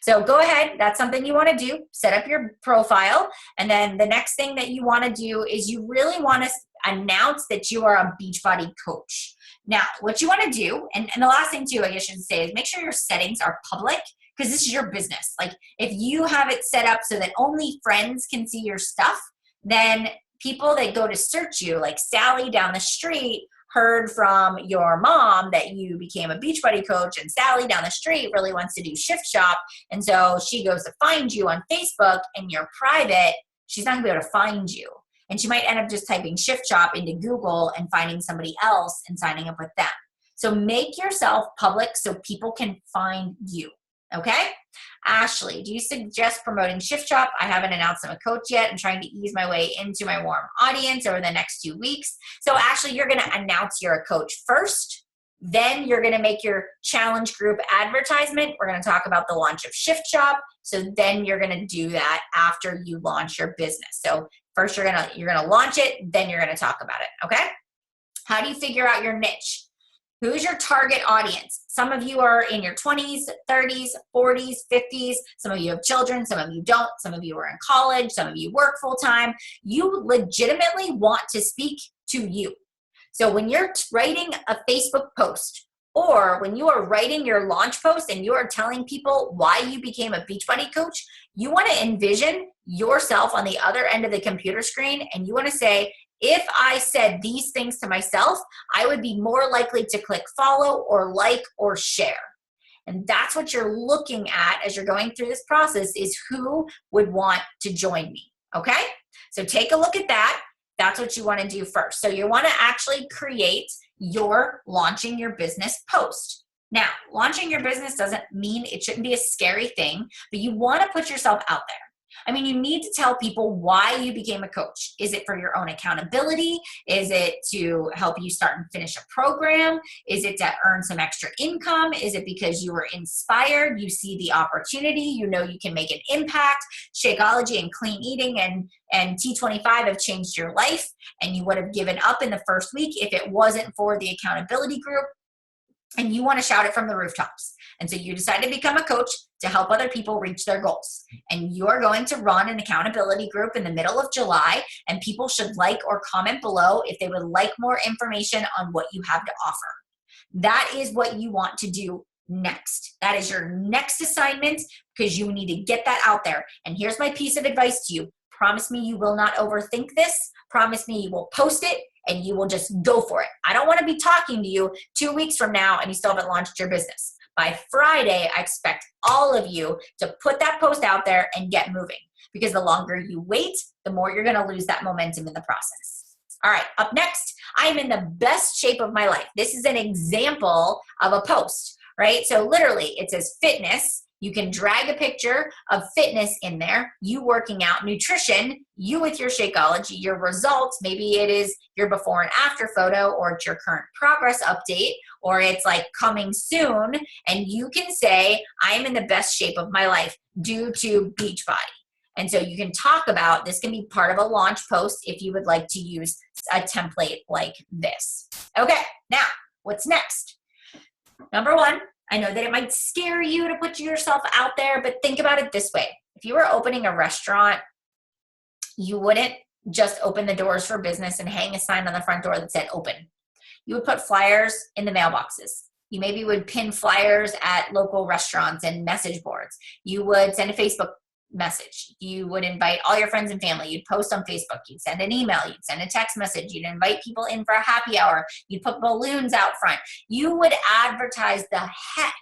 So go ahead, that's something you want to do, set up your profile, and then the next thing that you want to do is you really want to announce that you are a Beachbody coach. Now, what you want to do, and the last thing too, I guess I should say, is make sure your settings are public, because this is your business. Like if you have it set up so that only friends can see your stuff, then people that go to search you, like Sally down the street, heard from your mom that you became a Beachbody coach, and Sally down the street really wants to do Shift Shop, and so she goes to find you on Facebook and you're private, she's not gonna be able to find you. And she might end up just typing Shift Shop into Google and finding somebody else and signing up with them. So make yourself public so people can find you, okay? Ashley, do you suggest promoting Shift Shop? I haven't announced I'm a coach yet. I'm trying to ease my way into my warm audience over the next 2 weeks. So Ashley, you're gonna announce you're a coach first, Then you're going to make your challenge group advertisement. We're going to talk about the launch of Shift Shop. So then you're going to do that after you launch your business. So first you're going to launch it, then you're going to talk about it. Okay. How do you figure out your niche? Who's your target audience? Some of you are in your 20s, 30s, 40s, 50s. Some of you have children. Some of you don't. Some of you are in college. Some of you work full time. You legitimately want to speak to you. So when you're writing a Facebook post, or when you are writing your launch post and you are telling people why you became a Beachbody coach, you want to envision yourself on the other end of the computer screen, and you want to say, if I said these things to myself, I would be more likely to click follow or like or share. And that's what you're looking at as you're going through this process, is who would want to join me. Okay? So take a look at that. That's what you want to do first. So you want to actually create your launching your business post. Now, launching your business doesn't mean it shouldn't be a scary thing, but you want to put yourself out there. I mean, you need to tell people why you became a coach. Is it for your own accountability? Is it to help you start and finish a program? Is it to earn some extra income? Is it because you were inspired? You see the opportunity, you know you can make an impact. Shakeology and clean eating and T25 have changed your life, and you would have given up in the first week if it wasn't for the accountability group, and you want to shout it from the rooftops. And so you decide to become a coach to help other people reach their goals. And you're going to run an accountability group in the middle of July, and people should like or comment below if they would like more information on what you have to offer. That is what you want to do next. That is your next assignment, because you need to get that out there. And here's my piece of advice to you. Promise me you will not overthink this. Promise me you will post it and you will just go for it. I don't want to be talking to you 2 weeks from now and you still haven't launched your business. By Friday, I expect all of you to put that post out there and get moving, because the longer you wait, the more you're going to lose that momentum in the process. All right, up next, I am in the best shape of my life. This is an example of a post, right? So literally it says fitness. You can drag a picture of fitness in there, you working out, nutrition, you with your Shakeology, your results. Maybe it is your before and after photo, or it's your current progress update, or it's like coming soon. And you can say, I am in the best shape of my life due to Beachbody. And so you can talk about, this can be part of a launch post if you would like to use a template like this. Okay, now what's next? Number one, I know that it might scare you to put yourself out there, but think about it this way. If you were opening a restaurant, you wouldn't just open the doors for business and hang a sign on the front door that said open. You would put flyers in the mailboxes. You maybe would pin flyers at local restaurants and message boards. You would send a Facebook message. You would invite all your friends and family. You'd post on Facebook. You'd send an email. You'd send a text message. You'd invite people in for a happy hour. You'd put balloons out front. You would advertise the heck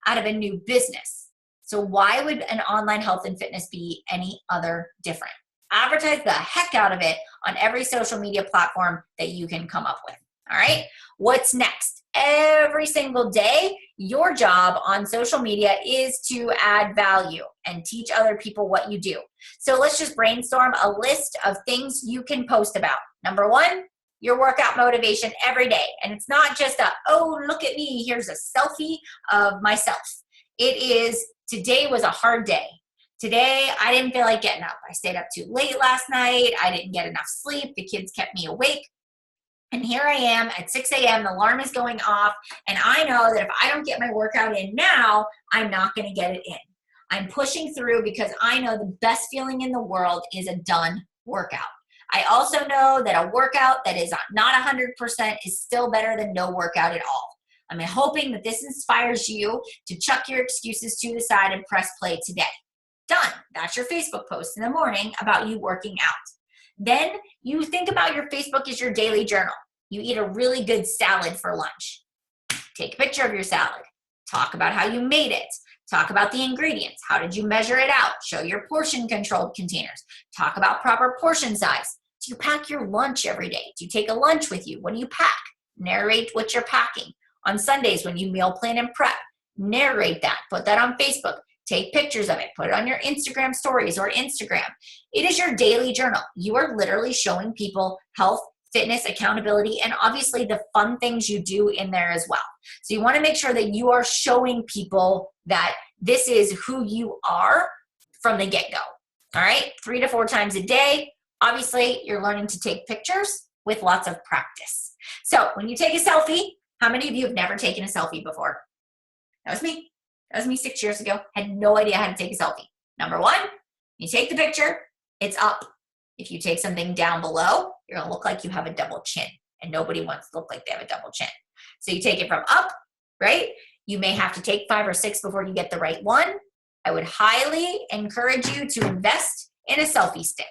out of a new business. So why would an online health and fitness be any other different? Advertise the heck out of it on every social media platform that you can come up with. All right. What's next? Every single day, your job on social media is to add value and teach other people what you do. So let's just brainstorm a list of things you can post about. Number one, your workout motivation every day. And it's not just a, oh, look at me, here's a selfie of myself. It is, today was a hard day. Today, I didn't feel like getting up. I stayed up too late last night. I didn't get enough sleep. The kids kept me awake. And here I am at 6 a.m., the alarm is going off, and I know that if I don't get my workout in now, I'm not going to get it in. I'm pushing through because I know the best feeling in the world is a done workout. I also know that a workout that is not 100% is still better than no workout at all. I'm hoping that this inspires you to chuck your excuses to the side and press play today. Done. That's your Facebook post in the morning about you working out. Then you think about your Facebook as your daily journal. You eat a really good salad for lunch. Take a picture of your salad. Talk about how you made it. Talk about the ingredients. How did you measure it out? Show your portion controlled containers. Talk about proper portion size. Do you pack your lunch every day? Do you take a lunch with you? What do you pack? Narrate what you're packing. On Sundays when you meal plan and prep, narrate that. Put that on Facebook. Take pictures of it. Put it on your Instagram stories or Instagram. It is your daily journal. You are literally showing people health, fitness, accountability, and obviously the fun things you do in there as well. So you want to make sure that you are showing people that this is who you are from the get-go. All right, 3 to 4 times a day. Obviously, you're learning to take pictures with lots of practice. So when you take a selfie, how many of you have never taken a selfie before? That was me. That was me 6 years ago. Had no idea how to take a selfie. Number one, you take the picture, it's up. If you take something down below, you're gonna look like you have a double chin, and nobody wants to look like they have a double chin. So you take it from up, right? You may have to take 5 or 6 before you get the right one. I would highly encourage you to invest in a selfie stick.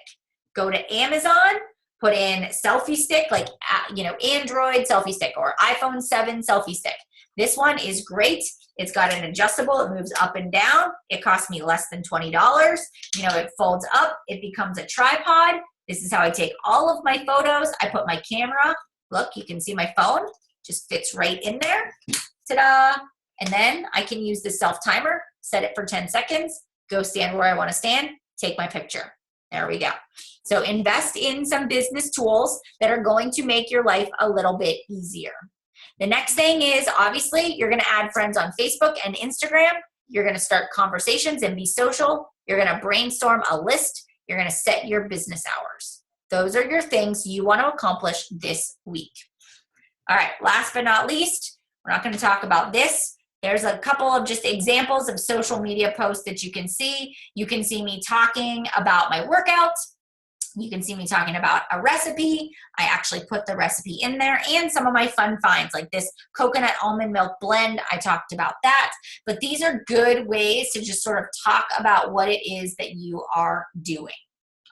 Go to Amazon, put in selfie stick, like Android selfie stick or iPhone 7 selfie stick. This one is great. It's got an adjustable, it moves up and down. It cost me less than $20. It folds up, it becomes a tripod. This is how I take all of my photos. I put my camera, look, you can see my phone, just fits right in there. Ta-da! And then I can use the self timer, set it for 10 seconds, go stand where I want to stand, take my picture. There we go. So invest in some business tools that are going to make your life a little bit easier. The next thing is, obviously, you're going to add friends on Facebook and Instagram. You're going to start conversations and be social. You're going to brainstorm a list. You're going to set your business hours. Those are your things you want to accomplish this week. All right, last but not least, we're not going to talk about this. There's a couple of just examples of social media posts that you can see. You can see me talking about my workouts. You can see me talking about a recipe. I actually put the recipe in there and some of my fun finds like this coconut almond milk blend. I talked about that. But these are good ways to just sort of talk about what it is that you are doing.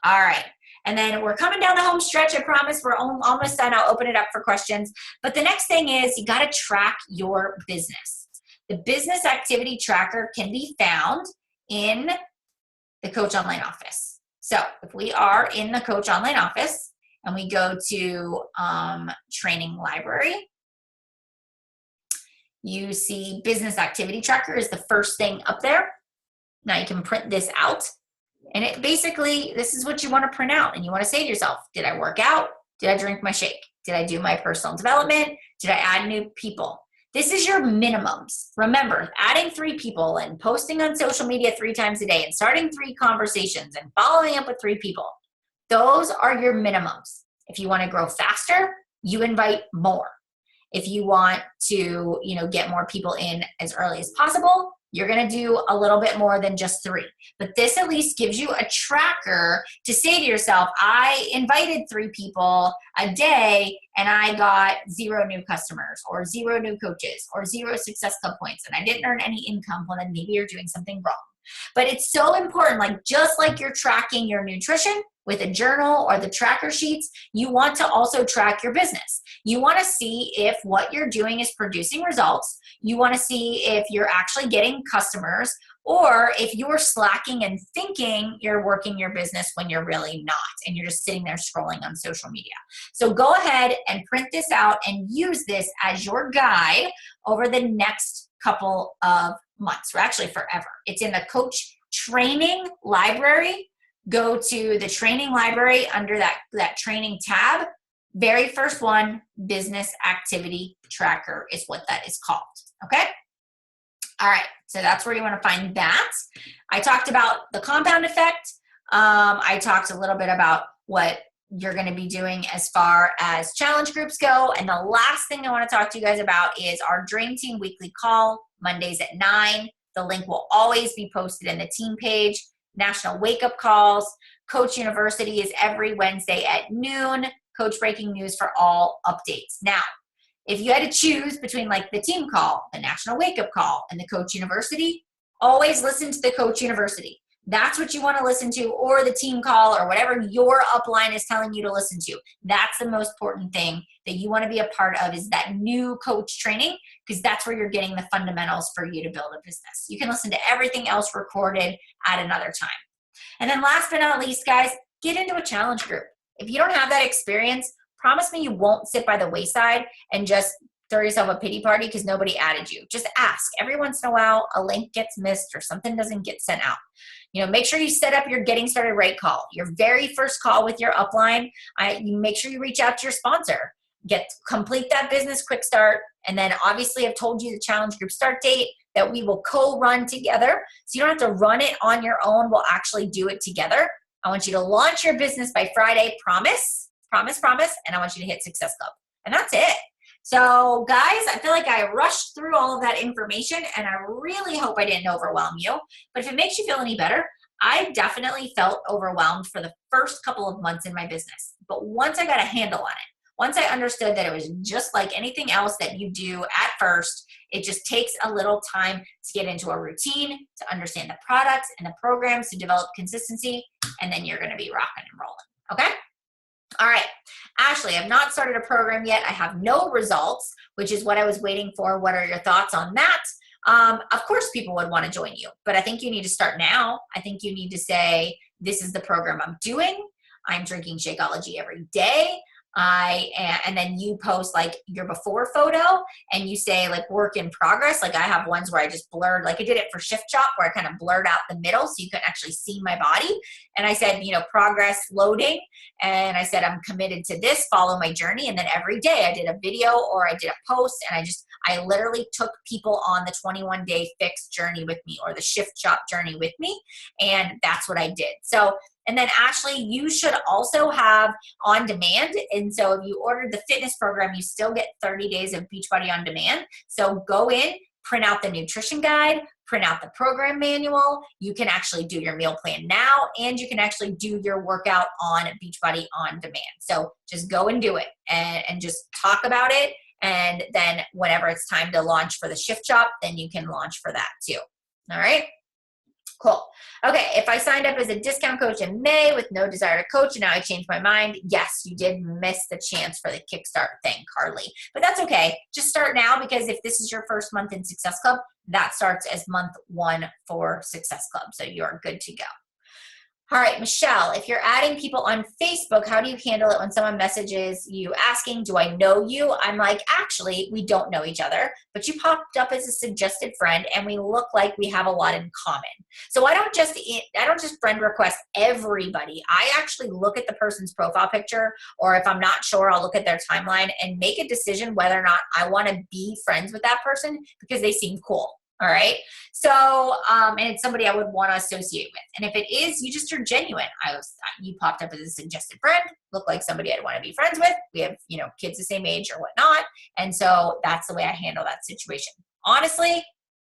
All right. And then we're coming down the home stretch. I promise we're almost done. I'll open it up for questions. But the next thing is you got to track your business. The business activity tracker can be found in the Coach Online office. So if we are in the Coach Online office and we go to training library, you see business activity tracker is the first thing up there. Now you can print this out. And it basically, this is what you want to print out. And you want to say to yourself, did I work out? Did I drink my shake? Did I do my personal development? Did I add new people? This is your minimums. Remember, adding 3 people and posting on social media 3 times a day and starting 3 conversations and following up with 3 people. Those are your minimums. If you want to grow faster, you invite more. If you want to, get more people in as early as possible, you're going to do a little bit more than just 3. But this at least gives you a tracker to say to yourself, I invited 3 people a day and I got 0 new customers or 0 new coaches or 0 Success Club points and I didn't earn any income. Well, then maybe you're doing something wrong. But it's so important, just like you're tracking your nutrition with a journal or the tracker sheets, you want to also track your business. You want to see if what you're doing is producing results. You want to see if you're actually getting customers or if you're slacking and thinking you're working your business when you're really not and you're just sitting there scrolling on social media. So go ahead and print this out and use this as your guide over the next couple of months, or actually forever. It's in the Coach Training Library. Go to the training library under that training tab. Very first one, business activity tracker is what that is called. Okay? All right. So that's where you want to find that. I talked about the compound effect. I talked a little bit about what you're going to be doing as far as challenge groups go. And the last thing I want to talk to you guys about is our Dream Team weekly call, Mondays at 9. The link will always be posted in the team page. National Wake Up Calls. Coach University is every Wednesday at noon. Coach Breaking News for all updates. Now, if you had to choose between the team call, the National Wake Up Call, and the Coach University, always listen to the Coach University. That's what you want to listen to, or the team call, or whatever your upline is telling you to listen to. That's the most important thing that you want to be a part of, is that new coach training, because that's where you're getting the fundamentals for you to build a business. You can listen to everything else recorded at another time. And then last but not least, guys, get into a challenge group. If you don't have that experience, promise me you won't sit by the wayside and just throw yourself a pity party because nobody added you. Just ask. Every once in a while, a link gets missed or something doesn't get sent out. make sure you set up your getting started right call, your very first call with your upline. You make sure you reach out to your sponsor, complete that business quick start. And then obviously I've told you the challenge group start date that we will co-run together. So you don't have to run it on your own. We'll actually do it together. I want you to launch your business by Friday. Promise, promise, promise. And I want you to hit Success Club. And that's it. So guys, I feel like I rushed through all of that information and I really hope I didn't overwhelm you. But if it makes you feel any better, I definitely felt overwhelmed for the first couple of months in my business. But once I got a handle on it, once I understood that it was just like anything else that you do at first, it just takes a little time to get into a routine, to understand the products and the programs, to develop consistency, and then you're going to be rocking and rolling. Okay? All right. Ashley, I've not started a program yet. I have no results, which is what I was waiting for. What are your thoughts on that? Of course, people would want to join you, but I think you need to start now. I think you need to say, this is the program I'm doing. I'm drinking Shakeology every day. And then you post like your before photo and you say like work in progress. Like I have ones where I just blurred, like I did it for Shift Chop where I kind of blurred out the middle so you can actually see my body. And I said, progress loading. And I said, I'm committed to this, follow my journey. And then every day I did a video or I did a post and I literally took people on the 21-day fix journey with me or the Shift Chop journey with me. And that's what I did. And then Ashley, you should also have on demand. And so if you ordered the fitness program, you still get 30 days of Beachbody on demand. So go in, print out the nutrition guide, print out the program manual. You can actually do your meal plan now, and you can actually do your workout on Beachbody on demand. So just go and do it and just talk about it. And then whenever it's time to launch for the Shift Chop, then you can launch for that too. All right. Cool. Okay, if I signed up as a discount coach in May with no desire to coach and now I changed my mind, yes, you did miss the chance for the Kickstart thing, Carly. But that's okay. Just start now because if this is your first month in Success Club, that starts as month 1 for Success Club. So you're good to go. All right, Michelle, if you're adding people on Facebook, how do you handle it when someone messages you asking, do I know you? I'm like, actually, we don't know each other, but you popped up as a suggested friend and we look like we have a lot in common. So I don't just friend request everybody. I actually look at the person's profile picture, or if I'm not sure, I'll look at their timeline and make a decision whether or not I want to be friends with that person because they seem cool. All right. So, and it's somebody I would want to associate with. And if it is, you're genuine. You popped up as a suggested friend, look like somebody I'd want to be friends with. We have, kids the same age or whatnot. And so that's the way I handle that situation. Honestly,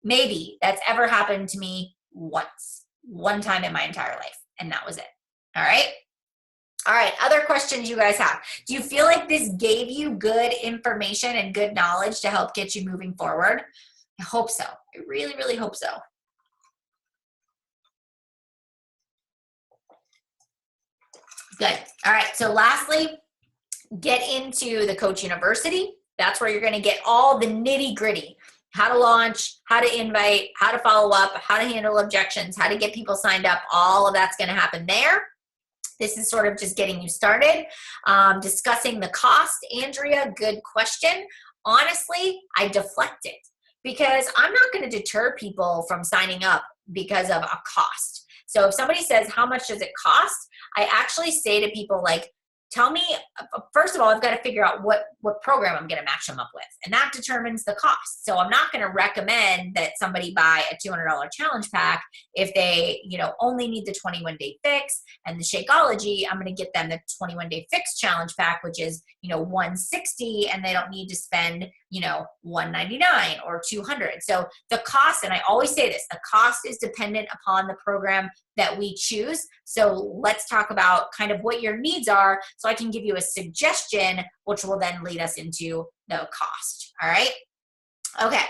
maybe that's ever happened to me one time in my entire life. And that was it. All right. All right. Other questions you guys have. Do you feel like this gave you good information and good knowledge to help get you moving forward? I hope so. I really, really hope so. Good. All right. So lastly, get into the Coach University. That's where you're going to get all the nitty gritty. How to launch, how to invite, how to follow up, how to handle objections, how to get people signed up. All of that's going to happen there. This is sort of just getting you started. Discussing the cost. Andrea, good question. Honestly, I deflect it. Because I'm not going to deter people from signing up because of a cost. So if somebody says, how much does it cost? I actually say to people like, tell me, first of all, I've got to figure out what program I'm going to match them up with. And that determines the cost. So I'm not going to recommend that somebody buy a $200 challenge pack if they, only need the 21-day fix and the Shakeology. I'm going to get them the 21-day fix challenge pack, which is, $160, and they don't need to spend, $199 or $200. So the cost, and I always say this, the cost is dependent upon the program that we choose. So let's talk about kind of what your needs are so I can give you a suggestion, which will then lead us into the cost. All right. Okay.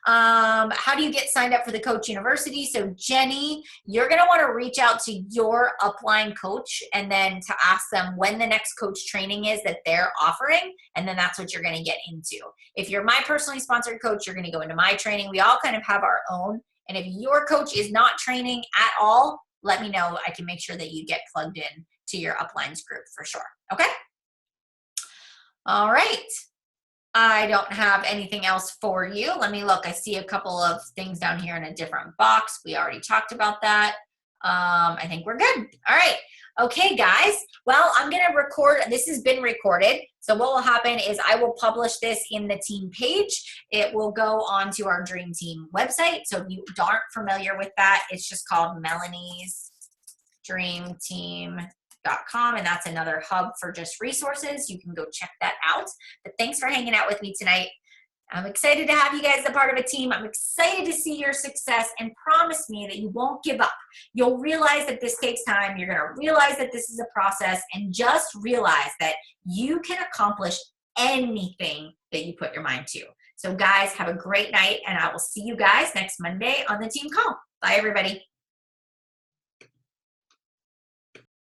How do you get signed up for the Coach University? So Jenny, you're going to want to reach out to your upline coach and then to ask them when the next coach training is that they're offering. And then that's what you're going to get into. If you're my personally sponsored coach, you're going to go into my training. We all kind of have our own. And if your coach is not training at all, let me know. I can make sure that you get plugged in to your uplines group for sure. Okay. All right. I don't have anything else for you. Let me look. I see a couple of things down here in a different box. We already talked about that. I think we're good. All right. Okay, guys. Well, I'm going to record. This has been recorded. So what will happen is I will publish this in the team page. It will go onto our Dream Team website. So if you aren't familiar with that, it's just called Melanie's Dream Team.com, and that's another hub for just resources. You can go check that out. But thanks for hanging out with me tonight. I'm excited to have you guys a part of a team. I'm excited to see your success, and promise me that you won't give up. You'll realize that this takes time. You're going to realize that this is a process, and just realize that you can accomplish anything that you put your mind to. So guys, have a great night, and I will see you guys next Monday on the team call. Bye, everybody.